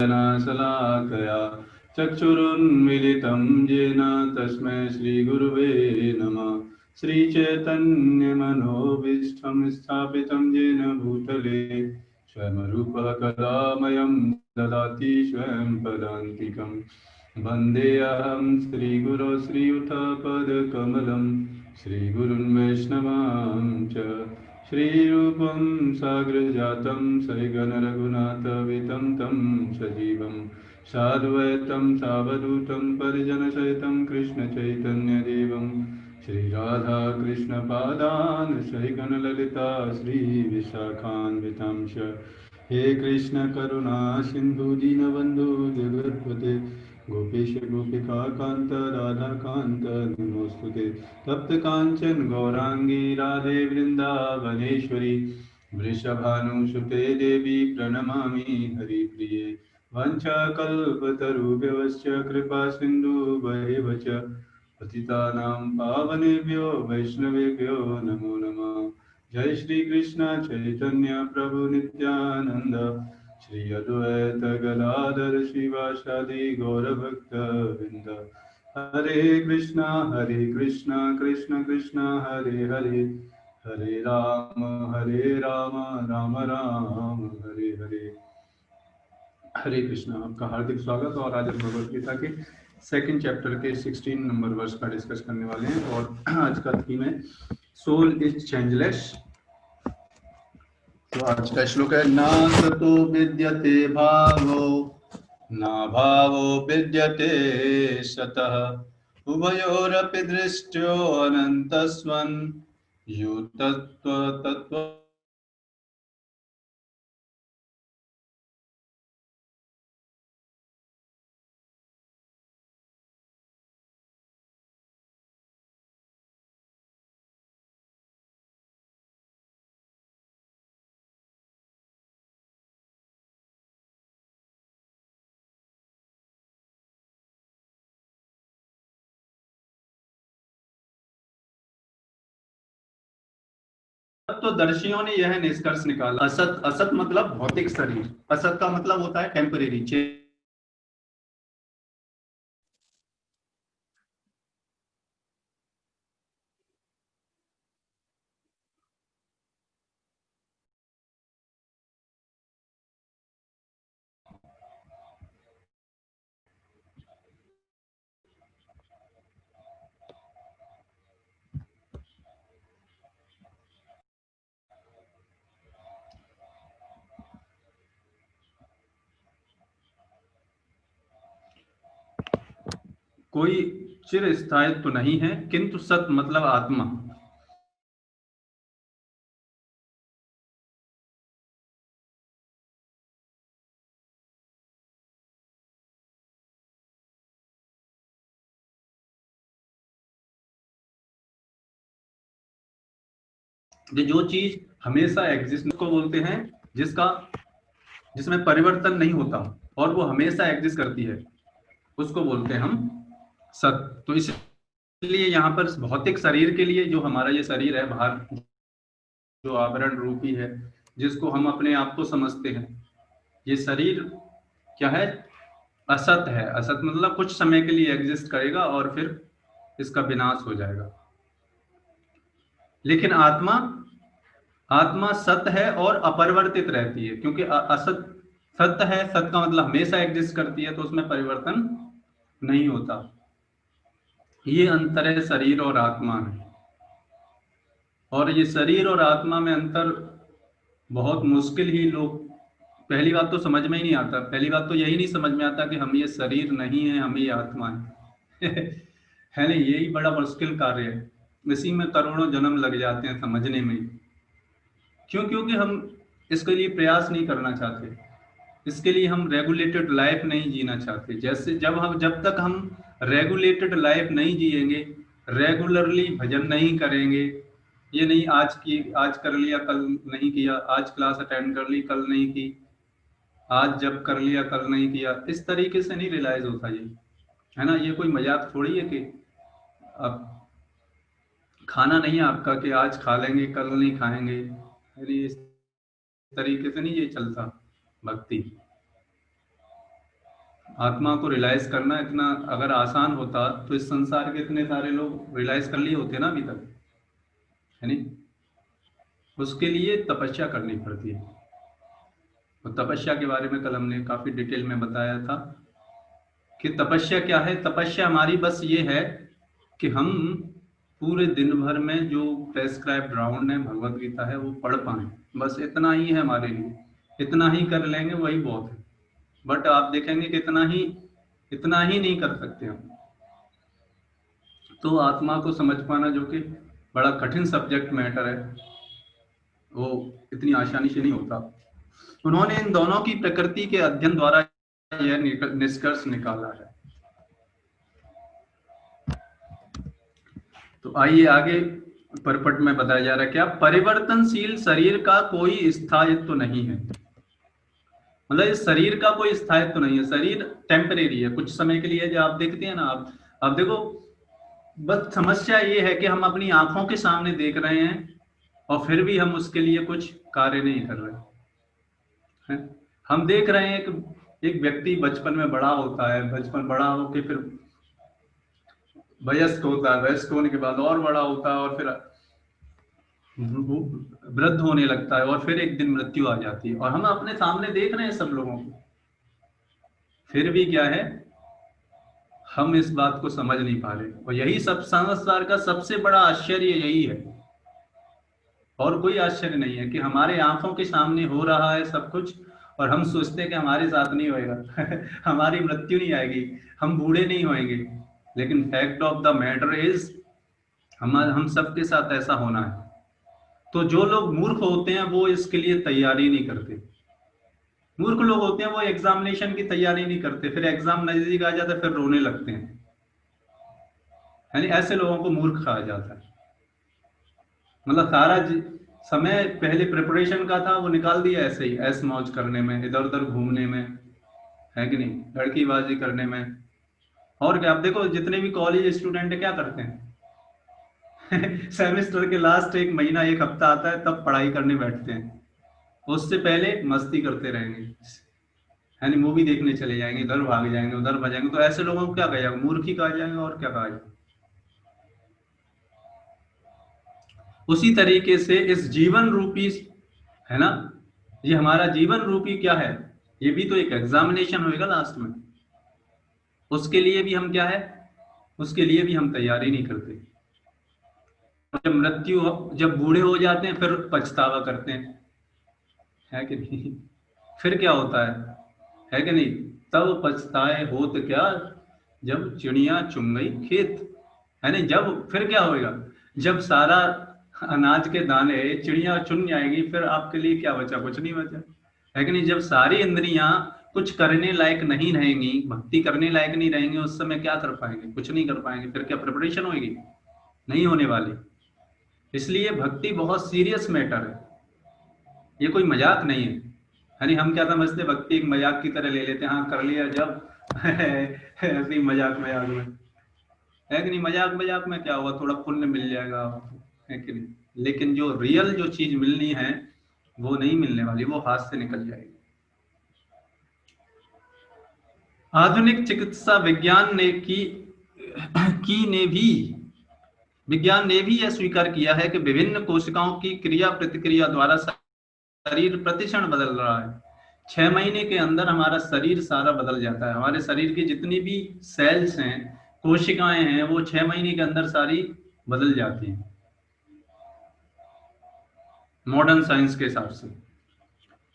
शलाकया चक्षुरुन्मीलितं येन तस्मै श्रीगुरुवे नमः। श्रीचैतन्यमनोभीष्टं स्थापितं येन भूतले स्वयं रूपः कलामयं ददाति स्वयं पदान्तिकं। वन्देऽहं श्रीगुरो श्रीयुतपदकमलं श्रीगुरुन् वैष्णवांश्च श्रीरूपं साग्रजातं सैगणरघुनाथवितं तं सजीवं साद्वैतं सावधूतं परिजनसहितं कृष्णचैतन्यदेवं श्रीराधाकृष्णपादान् सैगणललिता श्रीविशाखान्वितांश्च। हे कृष्ण करुणा सिन्धु दीनबन्धु जगत्पते गोपेश गोपिका कांत राधा कांत नमोस्तुते। तप्त कांचन गौरांगी राधे वृंदावनेश्वरी वृषभानुसुते देवी प्रणमामि हरिप्रिये। वंशाकल्पतरुभ्यश्च कृपा सिन्धुभ्येव च पतितानां पावनेभ्यो वैष्णवेभ्यो नमो नमः। जय श्री कृष्ण चैतन्य प्रभु नित्यानंद श्री अद्वैत गदाधर शिवासादि गौरभक्तवृंद। हरे कृष्णा कृष्ण कृष्ण हरे हरे हरे राम राम राम हरे हरे। हरे कृष्णा, आपका हार्दिक स्वागत। और आज हम भगवद गीता के सेकंड चैप्टर के 16 नंबर वर्ष का डिस्कस करने वाले हैं और आज का थीम है सोल इज चेंजलेस। तो आज का श्लोक है ना सतो विद्यते भावो ना भावो विद्यते सतः उभयोरपि दृष्टो अनन्तस्वन् यो तत्त्व तत्वदर्शियों ने यह निष्कर्ष निकाला, असत असत मतलब भौतिक शरीर, असत का मतलब होता है टेम्परेरी। कोई चिर स्थायित्व तो नहीं है, किंतु सत मतलब आत्मा। जो चीज हमेशा एग्जिस्ट को बोलते हैं, जिसमें परिवर्तन नहीं होता और वो हमेशा एग्जिस्ट करती है, उसको बोलते हैं हम सत। तो इसलिए यहाँ पर भौतिक शरीर के लिए, जो हमारा ये शरीर है बाहर, जो आवरण रूपी है, जिसको हम अपने आप को समझते हैं, ये शरीर क्या है? असत है। असत मतलब कुछ समय के लिए एग्जिस्ट करेगा और फिर इसका विनाश हो जाएगा। लेकिन आत्मा आत्मा सत्य है और अपरिवर्तित रहती है, क्योंकि असत सत्य है। सत्य का मतलब हमेशा एग्जिस्ट करती है, तो उसमें परिवर्तन नहीं होता। ये अंतर है शरीर और आत्मा में। और ये शरीर और आत्मा में अंतर बहुत मुश्किल ही लोग, पहली बात तो समझ में ही नहीं आता। पहली बात तो यही नहीं समझ में आता कि हम ये शरीर नहीं है, हम ये आत्मा है। है ना, यही बड़ा मुश्किल कार्य है। इसी में करोड़ों जन्म लग जाते हैं समझने में। क्यों? क्योंकि हम इसके लिए प्रयास नहीं करना चाहते। इसके लिए हम रेगुलेटेड लाइफ नहीं जीना चाहते। जैसे जब तक हम रेगुलेटेड लाइफ नहीं जिएंगे, रेगुलरली भजन नहीं करेंगे, ये नहीं आज कर लिया कल नहीं किया, आज क्लास अटेंड कर ली कल नहीं की, आज जब कर लिया कल नहीं किया, इस तरीके से नहीं रियलाइज होता ये, है ना। ये कोई मजाक थोड़ी है कि अब खाना नहीं है आपका कि आज खा लेंगे कल नहीं खाएंगे। अरे इस तरीके से नहीं ये चलता भक्ति। आत्मा को रियलाइज करना इतना अगर आसान होता तो इस संसार के इतने सारे लोग रियलाइज कर लिए होते ना अभी तक, है नहीं। उसके लिए तपस्या करनी पड़ती है। और तपस्या के बारे में कल हमने काफी डिटेल में बताया था कि तपस्या क्या है। तपस्या हमारी बस ये है कि हम पूरे दिन भर में जो प्रेस्क्राइब्ड राउंड है भगवत गीता है वो पढ़ पाए, बस इतना ही है हमारे लिए। इतना ही कर लेंगे वही बहुत है। बट आप देखेंगे कि इतना ही नहीं कर सकते हम। तो आत्मा को समझ पाना जो कि बड़ा कठिन सब्जेक्ट मैटर है, वो इतनी आसानी से नहीं होता। उन्होंने इन दोनों की प्रकृति के अध्ययन द्वारा यह निष्कर्ष निकाला है। तो आइए आगे परपट में बताया जा रहा है क्या, परिवर्तनशील शरीर का कोई स्थायित्व नहीं है। मतलब इस शरीर का कोई स्थायित्व नहीं है, शरीर टेम्परेरी है, कुछ समय के लिए। जो आप देखते हैं ना, आप देखो, बस समस्या ये है कि हम अपनी आंखों के सामने देख रहे हैं और फिर भी हम उसके लिए कुछ कार्य नहीं कर रहे हैं। हम देख रहे हैं कि एक व्यक्ति बचपन में बड़ा होता है, बचपन बड़ा होके फिर वयस्क होता है, वयस्क होने के बाद और बड़ा होता है और फिर वृद्ध होने लगता है और फिर एक दिन मृत्यु आ जाती है। और हम अपने सामने देख रहे हैं सब लोगों को, फिर भी क्या है, हम इस बात को समझ नहीं पा रहे। और यही सब संसार का सबसे बड़ा आश्चर्य यही है, और कोई आश्चर्य नहीं है कि हमारे आंखों के सामने हो रहा है सब कुछ और हम सोचते हैं कि हमारे साथ नहीं होएगा हमारी मृत्यु नहीं आएगी, हम बूढ़े नहीं होएंगे। लेकिन fact of the matter is हम सबके साथ ऐसा होना है। तो जो लोग मूर्ख होते हैं वो इसके लिए तैयारी नहीं करते। मूर्ख लोग होते हैं वो एग्जामिनेशन की तैयारी नहीं करते, फिर एग्जाम नजदीक आ जाता है फिर रोने लगते हैं, यानी ऐसे लोगों को मूर्ख कहा जाता है। मतलब सारा समय पहले प्रिपरेशन का था वो निकाल दिया ऐसे ही ऐस मौज करने में, इधर उधर घूमने में, है कि नहीं, लड़कीबाजी करने में। और क्या, आप देखो जितने भी कॉलेज स्टूडेंट है क्या करते हैं सेमेस्टर के लास्ट एक महीना एक हफ्ता आता है तब पढ़ाई करने बैठते हैं, उससे पहले मस्ती करते रहेंगे, यानी मूवी देखने चले जाएंगे, इधर भाग जाएंगे उधर भागेंगे। तो ऐसे लोगों को क्या कहा जाएगा, मूर्ख ही कहा जाएगा, और क्या कहा जाएगा। उसी तरीके से इस जीवन रूपी, है ना, ये हमारा जीवन रूपी क्या है, ये भी तो एक एग्जामिनेशन होएगा लास्ट में। उसके लिए भी हम क्या है, उसके लिए भी हम तैयारी नहीं करते। जब मृत्यु, जब बूढ़े हो जाते हैं फिर पछतावा करते हैं, है कि नहीं। फिर क्या होता है कि नहीं, तब पछताए होत क्या जब चिड़िया चुन गई खेत, है नहीं। जब फिर क्या होएगा, जब सारा अनाज के दाने चिड़िया चुन जाएगी फिर आपके लिए क्या बचा, कुछ नहीं बचा, है कि नहीं। जब सारी इंद्रियां कुछ करने लायक नहीं रहेंगी, भक्ति करने लायक नहीं रहेंगे, उस समय क्या कर पाएंगे, कुछ नहीं कर पाएंगे। फिर क्या प्रिपरेशन होगी, नहीं होने वाली। इसलिए भक्ति बहुत सीरियस मैटर है, ये कोई मजाक नहीं है। यानी हम क्या समझते, भक्ति एक मजाक की तरह ले लेते हैं, हाँ कर लिया जब ऐसे ही मजाक में, है कि नहीं। मजाक मजाक में क्या होगा, थोड़ा पुण्य मिल जाएगा, है कि नहीं। लेकिन जो रियल जो चीज मिलनी है वो नहीं मिलने वाली, वो हाथ से निकल जाएगी। आधुनिक चिकित्सा विज्ञान ने विज्ञान ने भी यह स्वीकार किया है कि विभिन्न कोशिकाओं की क्रिया प्रतिक्रिया द्वारा शरीर प्रतिक्षण बदल रहा है। 6 महीने के अंदर हमारा शरीर सारा बदल जाता है। हमारे शरीर की जितनी भी सेल्स हैं, कोशिकाएं हैं, वो 6 महीने के अंदर सारी बदल जाती हैं मॉडर्न साइंस के हिसाब से।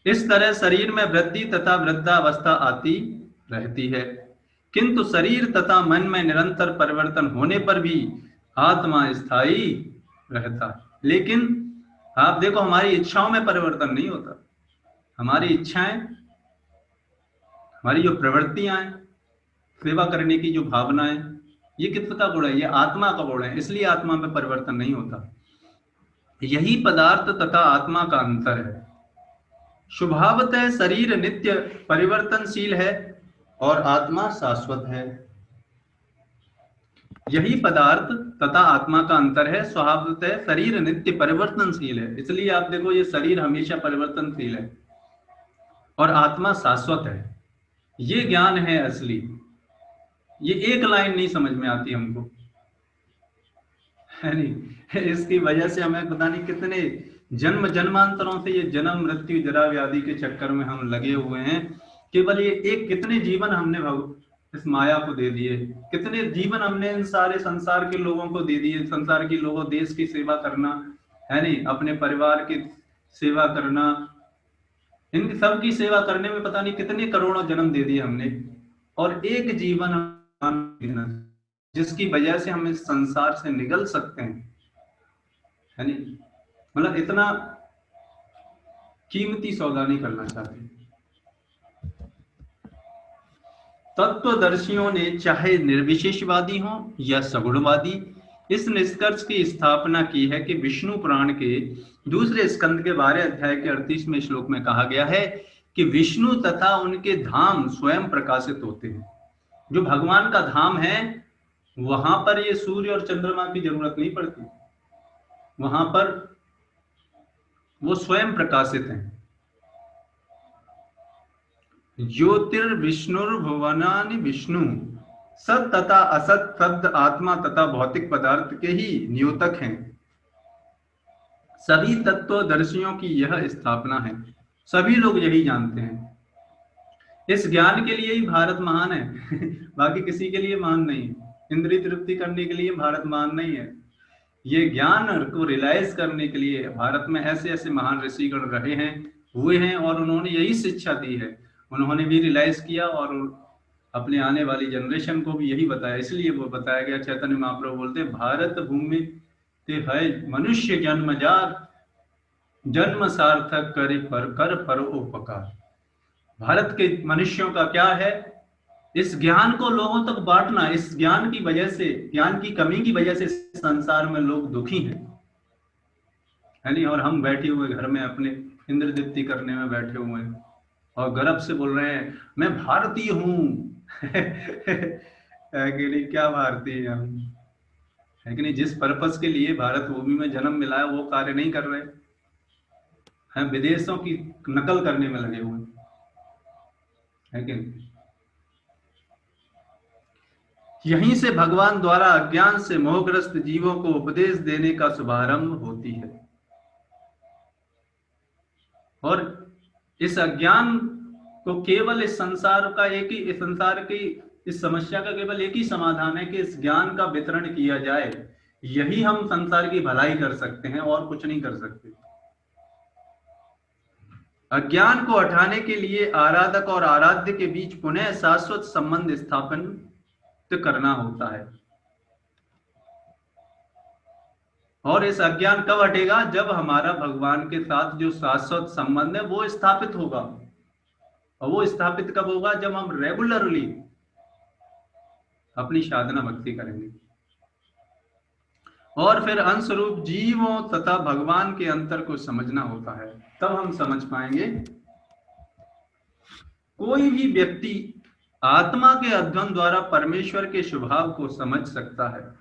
इस तरह शरीर में वृद्धि तथा वृद्धावस्था आती रहती है, किंतु शरीर तथा मन में निरंतर परिवर्तन होने पर भी आत्मा स्थायी रहता है। लेकिन आप देखो हमारी इच्छाओं में परिवर्तन नहीं होता। हमारी इच्छाएं, हमारी जो प्रवृत्तियां हैं, सेवा करने की जो भावनाएं, ये किसका गुण है, ये आत्मा का गुण है, इसलिए आत्मा में परिवर्तन नहीं होता। यही पदार्थ तथा आत्मा का अंतर है। स्वभावतः शरीर नित्य परिवर्तनशील है और आत्मा शाश्वत है। यही पदार्थ तथा आत्मा का अंतर है। स्वभावतः शरीर नित्य परिवर्तनशील है, इसलिए आप देखो ये शरीर हमेशा परिवर्तनशील है और आत्मा शाश्वत है। ये ज्ञान है असली। ये एक लाइन नहीं समझ में आती हमको, है नहीं? इसकी वजह से हमें पता नहीं कितने जन्म जन्मांतरों से ये जन्म मृत्यु जरा व्याधि के चक्कर में हम लगे हुए हैं। केवल ये एक, कितने जीवन हमने इस माया को दे दिए, कितने जीवन हमने इन सारे संसार के लोगों को दे दिए। संसार के लोगों, देश की सेवा करना, है नहीं, अपने परिवार की सेवा करना, इन सब की सेवा करने में पता नहीं कितने करोड़ों जन्म दे दिए हमने, और एक जीवन जिसकी वजह से हम इस संसार से निकल सकते हैं, है नहीं? मतलब इतना कीमती सौदा नहीं करना चाहते। तत्वदर्शियों ने चाहे निर्विशेषवादी हो या सगुणवादी, इस निष्कर्ष की स्थापना की है कि विष्णु पुराण के दूसरे स्कंद के 12 अध्याय के 38वें श्लोक में कहा गया है कि विष्णु तथा उनके धाम स्वयं प्रकाशित होते हैं। जो भगवान का धाम है वहां पर ये सूर्य और चंद्रमा की जरूरत नहीं पड़ती, वहां पर वो स्वयं प्रकाशित हैं। ज्योतिर्विष्णुर्भुवनानि विष्णु, सत तथा असत शब्द आत्मा तथा भौतिक पदार्थ के ही नियोतक हैं। सभी तत्वदर्शियों की यह स्थापना है, सभी लोग यही जानते हैं। इस ज्ञान के लिए ही भारत महान है बाकी किसी के लिए महान नहीं। इंद्रिय तृप्ति करने के लिए भारत महान नहीं है, ये ज्ञान को रियलाइज करने के लिए भारत में ऐसे ऐसे महान ऋषिगण रहे हैं, हुए हैं, और उन्होंने यही शिक्षा दी है। उन्होंने भी रियलाइज किया और अपने आने वाली जनरेशन को भी यही बताया। इसलिए वो बताया गया, चैतन्य महाप्रभु बोलते, भारत भूमि ते है मनुष्य जन्मजार, जन्म सार्थक करे पर कर परोपकार। भारत के मनुष्यों का क्या है, इस ज्ञान को लोगों तक बांटना। इस ज्ञान की वजह से, ज्ञान की कमी की वजह से संसार में लोग दुखी हैं, है नहीं? और हम बैठे हुए घर में अपने इंद्र दीप्ति करने में बैठे हुए हैं और गर्व से बोल रहे हैं मैं भारतीय हूं है कि नहीं? क्या भारतीय हम, है कि नहीं? जिस पर्पस के लिए भारत भूमि में जन्म मिला है वो कार्य नहीं कर रहे हैं, विदेशों की नकल करने में लगे हुए, है कि नहीं? यहीं से भगवान द्वारा अज्ञान से मोहग्रस्त जीवों को उपदेश देने का शुभारंभ होती है। और इस अज्ञान को केवल इस संसार का एक ही, इस संसार की इस समस्या का केवल एक ही समाधान है कि इस ज्ञान का वितरण किया जाए। यही हम संसार की भलाई कर सकते हैं और कुछ नहीं कर सकते। अज्ञान को हटाने के लिए आराधक और आराध्य के बीच पुनः शाश्वत संबंध स्थापन करना होता है। और इस अज्ञान कब हटेगा? जब हमारा भगवान के साथ जो शाश्वत संबंध है वो स्थापित होगा। और वो स्थापित कब होगा? जब हम रेगुलरली अपनी साधना भक्ति करेंगे। और फिर अंशरूप जीवों तथा भगवान के अंतर को समझना होता है, तब हम समझ पाएंगे। कोई भी व्यक्ति आत्मा के अध्ययन द्वारा परमेश्वर के स्वभाव को समझ सकता है।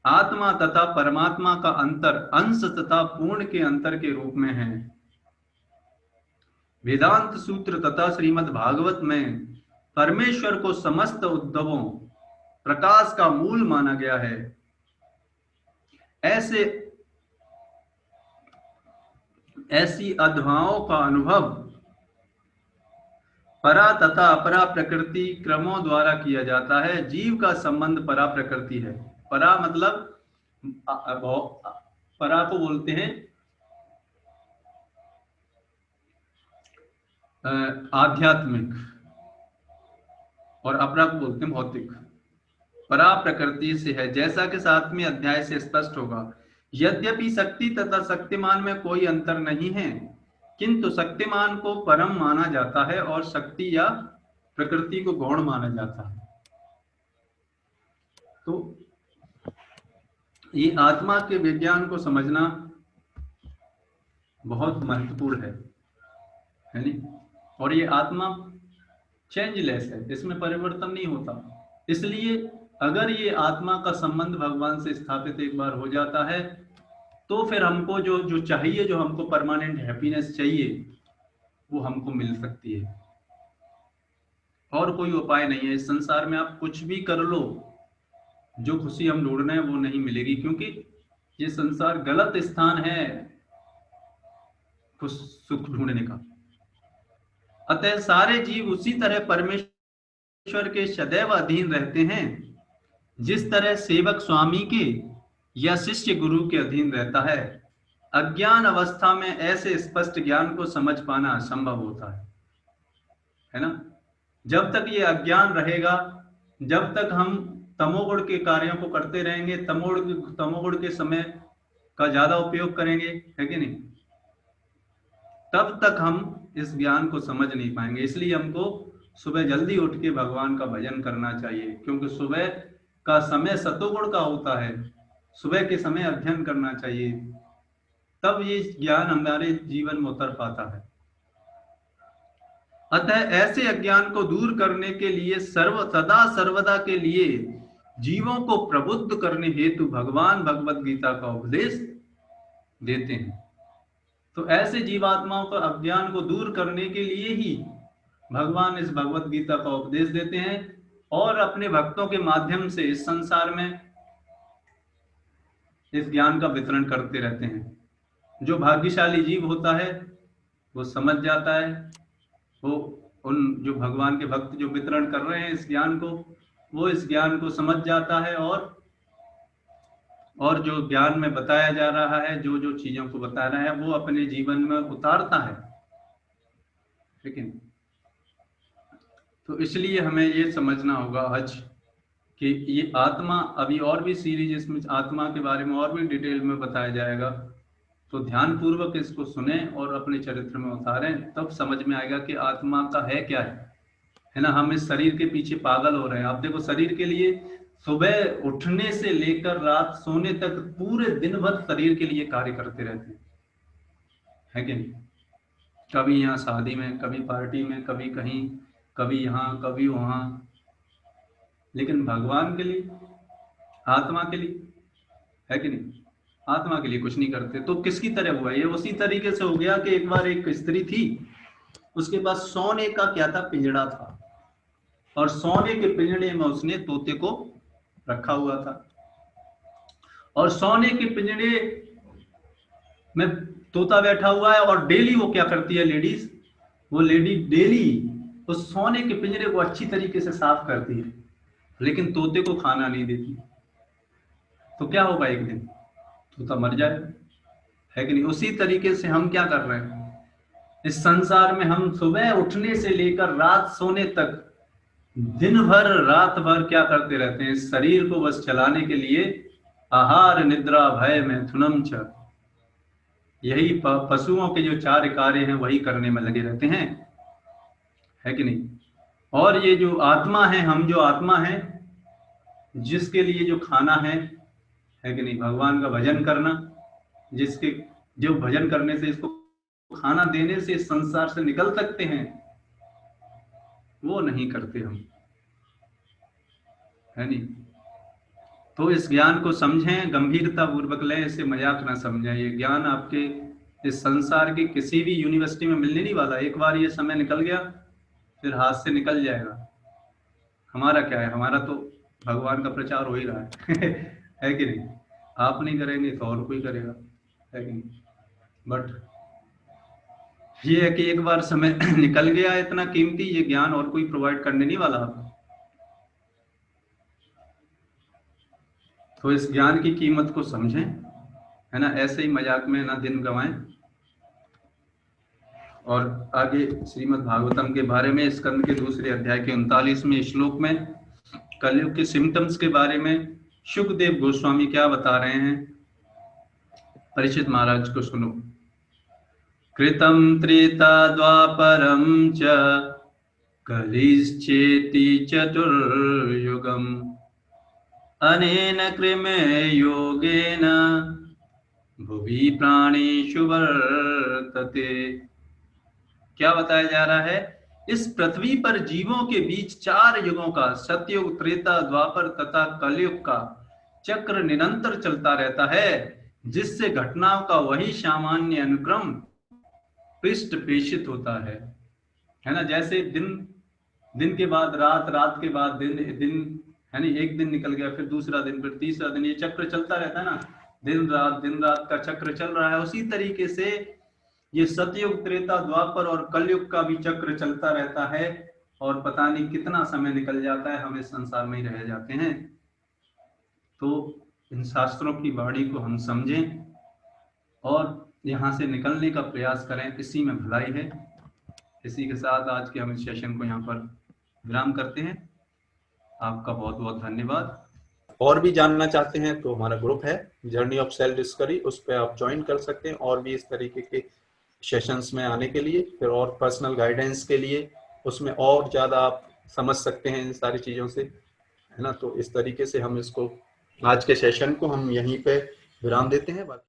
आत्मा तथा परमात्मा का अंतर अंश तथा पूर्ण के अंतर के रूप में है। वेदांत सूत्र तथा श्रीमद् भागवत में परमेश्वर को समस्त उद्भवों प्रकाश का मूल माना गया है। ऐसी अध्याओं का अनुभव परा तथा अपरा प्रकृति क्रमों द्वारा किया जाता है। जीव का संबंध परा प्रकृति है। परा मतलब परा को बोलते हैं आध्यात्मिक, और अपरा को बोलते हैं भौतिक। परा प्रकृति से है, जैसा कि 7वें अध्याय से स्पष्ट होगा। यद्यपि शक्ति तथा शक्तिमान में कोई अंतर नहीं है, किंतु शक्तिमान को परम माना जाता है और शक्ति या प्रकृति को गौण माना जाता है। तो ये आत्मा के विज्ञान को समझना बहुत महत्वपूर्ण है नहीं? और ये आत्मा चेंजलेस है, इसमें परिवर्तन नहीं होता। इसलिए अगर ये आत्मा का संबंध भगवान से स्थापित एक बार हो जाता है तो फिर हमको जो चाहिए, जो हमको परमानेंट हैप्पीनेस चाहिए, वो हमको मिल सकती है। और कोई उपाय नहीं है इस संसार में। आप कुछ भी कर लो, जो खुशी हम ढूंढ रहे हैं वो नहीं मिलेगी, क्योंकि ये संसार गलत स्थान है खुश सुख ढूंढने का। अतः सारे जीव उसी तरह परमेश्वर के सदैव अधीन रहते हैं जिस तरह सेवक स्वामी के या शिष्य गुरु के अधीन रहता है। अज्ञान अवस्था में ऐसे स्पष्ट ज्ञान को समझ पाना असंभव होता है ना। जब तक ये अज्ञान रहेगा, जब तक हम तमोगुण के कार्यों को करते रहेंगे, तमोगुण के समय का ज्यादा उपयोग करेंगे, है कि नहीं, तब तक हम इस ज्ञान को समझ नहीं पाएंगे। इसलिए हमको सुबह जल्दी उठ के भगवान का भजन करना चाहिए, क्योंकि सुबह का समय सतोगुण का होता है। सुबह के समय अध्ययन करना चाहिए, तब ये ज्ञान हमारे जीवन में उतर पाता है। अतः ऐसे अज्ञान को दूर करने के लिए सदा सर्वदा के लिए जीवों को प्रबुद्ध करने हेतु भगवान भगवत गीता का उपदेश देते हैं। तो ऐसे जीवात्माओं का अज्ञान को दूर करने के लिए ही भगवान इस भगवत गीता का उपदेश देते हैं और अपने भक्तों के माध्यम से इस संसार में इस ज्ञान का वितरण करते रहते हैं। जो भाग्यशाली जीव होता है वो समझ जाता है, वो उन जो भगवान के भक्त जो वितरण कर रहे हैं इस ज्ञान को, वो इस ज्ञान को समझ जाता है और जो ज्ञान में बताया जा रहा है, जो जो चीजों को बता रहा है, वो अपने जीवन में उतारता है। ठीक है, तो इसलिए हमें ये समझना होगा आज कि ये आत्मा, अभी और भी सीरीज इसमें आत्मा के बारे में और भी डिटेल में बताया जाएगा, तो ध्यान पूर्वक इसको सुने और अपने चरित्र में उतारें, तब समझ में आएगा कि आत्मा का है क्या है ना। हम इस शरीर के पीछे पागल हो रहे हैं। आप देखो, शरीर के लिए सुबह उठने से लेकर रात सोने तक पूरे दिन भर शरीर के लिए कार्य करते रहते हैं, है कि नहीं। कभी यहाँ शादी में, कभी पार्टी में, कभी कहीं, कभी यहाँ, कभी वहां, लेकिन भगवान के लिए, आत्मा के लिए, है कि नहीं, आत्मा के लिए कुछ नहीं करते। तो किसकी तरह हुआ ये? उसी तरीके से हो गया कि एक बार एक स्त्री थी, उसके पास सोने का क्या था, पिंजड़ा था, और सोने के पिंजड़े में उसने तोते को रखा हुआ था, और सोने के पिंजड़े में तोता बैठा हुआ है, और डेली वो क्या करती है लेडीज, वो लेडी डेली उस सोने के पिंजरे को अच्छी तरीके से साफ करती है, लेकिन तोते को खाना नहीं देती। तो क्या होगा, एक दिन तोता मर जाए, है कि नहीं। उसी तरीके से हम क्या कर रहे हैं इस संसार में, हम सुबह उठने से लेकर रात सोने तक दिन भर रात भर क्या करते रहते हैं, इस शरीर को बस चलाने के लिए आहार निद्रा भय मैथुनम च, यही पशुओं के जो 4 कार्य हैं वही करने में लगे रहते हैं, है कि नहीं। और ये जो आत्मा है, हम जो आत्मा है, जिसके लिए जो खाना है कि नहीं, भगवान का भजन करना, जिसके जो भजन करने से, इसको खाना देने से इस संसार से निकल सकते हैं, वो नहीं करते हम, है नहीं। तो इस ज्ञान को समझें, गंभीरता पूर्वक लें, इसे मजाक ना समझें। ये ज्ञान आपके इस संसार की किसी भी यूनिवर्सिटी में मिलने नहीं वाला। एक बार ये समय निकल गया फिर हाथ से निकल जाएगा। हमारा क्या है, हमारा तो भगवान का प्रचार हो ही रहा है है कि नहीं। आप नहीं करेंगे तो और कोई करेगा, है कि नहीं। बट ये है कि एक बार समय निकल गया इतना कीमती, ये ज्ञान और कोई प्रोवाइड करने नहीं वाला आपको। तो इस ज्ञान की कीमत को समझें, है ना, ऐसे ही मजाक में ना दिन गंवाएं। और आगे श्रीमद् भागवतम के बारे में, स्कंद के 2 अध्याय के 39वें श्लोक में कलयुग के सिम्टम्स के बारे में शुकदेव गोस्वामी क्या बता रहे हैं, परीक्षित महाराज को सुनो। कृतं त्रेता द्वापरं च कलिश्चेति चतुर्युगम् अनेन कृमे योगेन भुवि प्राणेषु वर्तते। क्या बताया जा रहा है, इस पृथ्वी पर जीवों के बीच 4 युगों का, सतयुग, त्रेता, द्वापर तथा कलयुग का चक्र निरंतर चलता रहता है, जिससे घटनाओं का वही सामान्य अनुक्रम पृष्ठ प्रेषित होता है ना। जैसे दिन दिन के बाद रात, रात के बाद दिन, दिन है नहीं, एक दिन निकल गया, फिर दूसरा दिन, फिर तीसरा दिन, ये चक्र चलता रहता है ना, दिन रात का चक्र चल रहा है। उसी तरीके से ये सतयुग, त्रेता, द्वापर और कलयुग का भी चक्र चलता रहता है, और पता नहीं कितना समय निकल जाता है, हम इस संसार में ही रह जाते हैं। तो इन शास्त्रों की वाणी को हम समझें और यहाँ से निकलने का प्रयास करें, इसी में भलाई है। इसी के साथ आज के हम इस सेशन को यहाँ पर विराम करते हैं। आपका बहुत बहुत धन्यवाद। और भी जानना चाहते हैं तो हमारा ग्रुप है जर्नी ऑफ सेल्फ डिस्कवरी, उस पर आप ज्वाइन कर सकते हैं, और भी इस तरीके के सेशंस में आने के लिए, फिर और पर्सनल गाइडेंस के लिए, उसमें और ज़्यादा आप समझ सकते हैं इन सारी चीज़ों से, है ना। तो इस तरीके से हम इसको, आज के सेशन को हम यहीं पे विराम देते हैं।